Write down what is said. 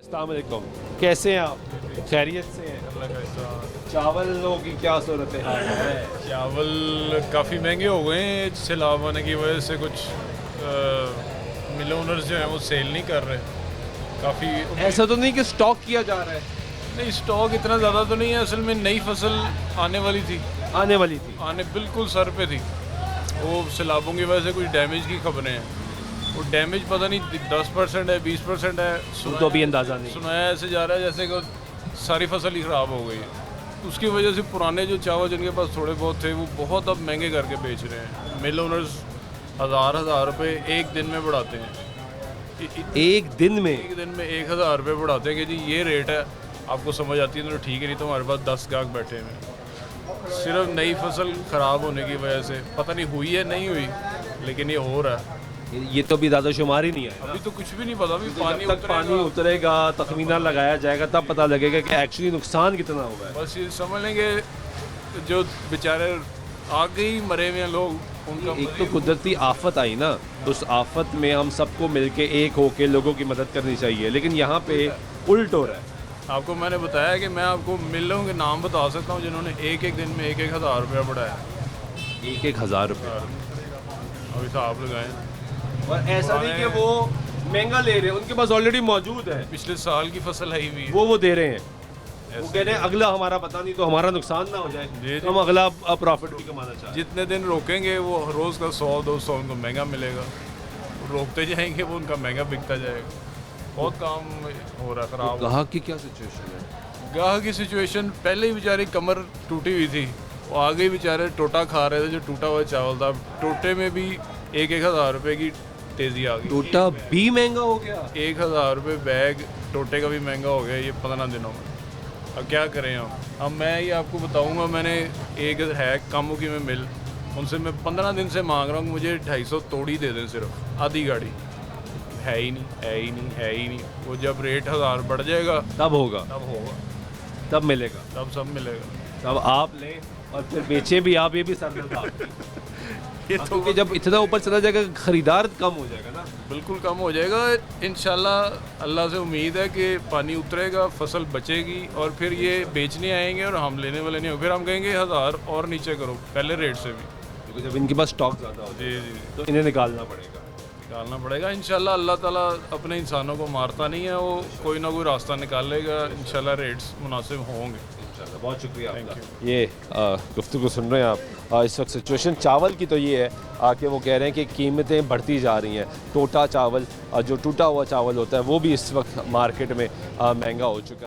अस्सलाम वालेकुम, कैसे हैं आप? खैरियत से हैं? अल्लाह का एहसान। चावलों की क्या सूरत है? चावल काफ़ी महंगे हो गए हैं, सैलाब आने की वजह से कुछ मिल ओनर्स जो हैं वो सेल नहीं कर रहे काफ़ी। ऐसा तो नहीं कि स्टॉक किया जा रहा है? नहीं, स्टॉक इतना ज़्यादा तो नहीं है, असल में नई फसल आने वाली थी, आने वाली थी। आने बिल्कुल सर पे थी। वो सैलाबों की वजह से कुछ डैमेज की खबरें हैं। वो डैमेज पता नहीं 10% है, 20% है, तो अभी अंदाज़ा नहीं। सुनाया ऐसे जा रहा है जैसे कि सारी फसल ही ख़राब हो गई है। उसकी वजह से पुराने जो चावल जिनके पास थोड़े बहुत थे वो बहुत अब महंगे करके बेच रहे हैं। मिल ओनर्स हज़ार रुपये एक दिन में बढ़ाते हैं। एक दिन में? एक दिन में 1000 रुपये बढ़ाते हैं कि जी ये रेट है, आपको समझ आती है तो ठीक है, नहीं तो हमारे पास 10 गाहक बैठे हैं। सिर्फ नई फसल ख़राब होने की वजह से, पता नहीं हुई है नहीं हुई, लेकिन ये हो रहा है। ये तो अभी ज़्यादा शुमार ही नहीं है। अभी तो कुछ भी नहीं पता, अभी जब तक पानी उतरेगा, तखमीना लगाया जाएगा, तब पता लगेगा कि एक्चुअली नुकसान कितना हुआ है। बस ये समझ लेंगे जो बेचारे आगे ही मरे हुए हैं लोग, उनका एक तो कुदरती आफत आई ना, तो उस आफत में हम सबको मिलके एक होके लोगों की मदद करनी चाहिए, लेकिन यहाँ पे उल्ट हो रहा है। आपको मैंने बताया कि मैं आपको मिलों के नाम बता सकता हूँ जिन्होंने एक दिन में 1000 रुपया बढ़ाया। 1000 रुपये? अभी साहब लगाए। और ऐसा नहीं कि वो महंगा ले रहे हैं, उनके पास ऑलरेडी मौजूद है, पिछले साल की फसल आई हुई है। वो दे रहे हैं। वो कह रहे हैं अगला हमारा पता नहीं तो हमारा नुकसान ना हो जाए, जी। तो हम अगला प्रॉफिट भी कमाना चाहते हैं। जितने दिन रोकेंगे वो रोज़ का 100-200 उनको महंगा मिलेगा, रोकते जाएंगे वो उनका महंगा बिकता जाएगा। बहुत काम हो रहा है ख़राब। ग्राहक की क्या सिचुएशन है? गाह की सिचुएशन पहले ही बेचारी कमर टूटी हुई थी, वो आगे ही बेचारे टोटा खा रहे थे, जो टूटा हुआ चावल था। टोटे में भी 1000 रुपये की तेज़ी आ गई। टोटा भी महंगा हो गया? 1000 रुपये बैग टोटे का भी महंगा हो गया ये 15 दिनों में। अब क्या करें हम? अब मैं ये आपको बताऊंगा, मैंने एक है कामुकी में मिल, उनसे मैं 15 दिन से मांग रहा हूँ, मुझे 250 तोड़ी दे दें, सिर्फ आधी गाड़ी। है ही नहीं, है ही नहीं, है ही नहीं। वो जब रेट 1000 बढ़ जाएगा तब होगा, तब मिलेगा, तब सब मिलेगा। तब आप लें और फिर बेचे भी आप, ये भी सरदर्द। ये तो क्योंकि जब इतना ऊपर चला जाएगा खरीदार कम हो जाएगा ना। बिल्कुल कम हो जाएगा। इंशाल्लाह अल्लाह से उम्मीद है कि पानी उतरेगा, फसल बचेगी और फिर ये बेचने आएंगे और हम लेने वाले नहीं हो। फिर हम कहेंगे 1000 और नीचे करो पहले रेट से भी। क्योंकि जब इनके पास स्टॉक ज़्यादा हो जी जाए जी तो इन्हें निकालना पड़ेगा। इंशाल्लाह अल्लाह ताला अपने इंसानों को मारता नहीं है, वो कोई ना कोई रास्ता निकालेगा। इंशाल्लाह रेट्स मुनासिब होंगे। इंशाल्लाह। बहुत शुक्रिया आपका। ये गुफ्तगू सुन रहे हैं आप। इस वक्त सिचुएशन चावल की तो ये है कि वो कह रहे हैं कि कीमतें बढ़ती जा रही हैं। टोटा चावल, जो टूटा हुआ चावल होता है, वो भी इस वक्त मार्केट में महंगा हो चुका है।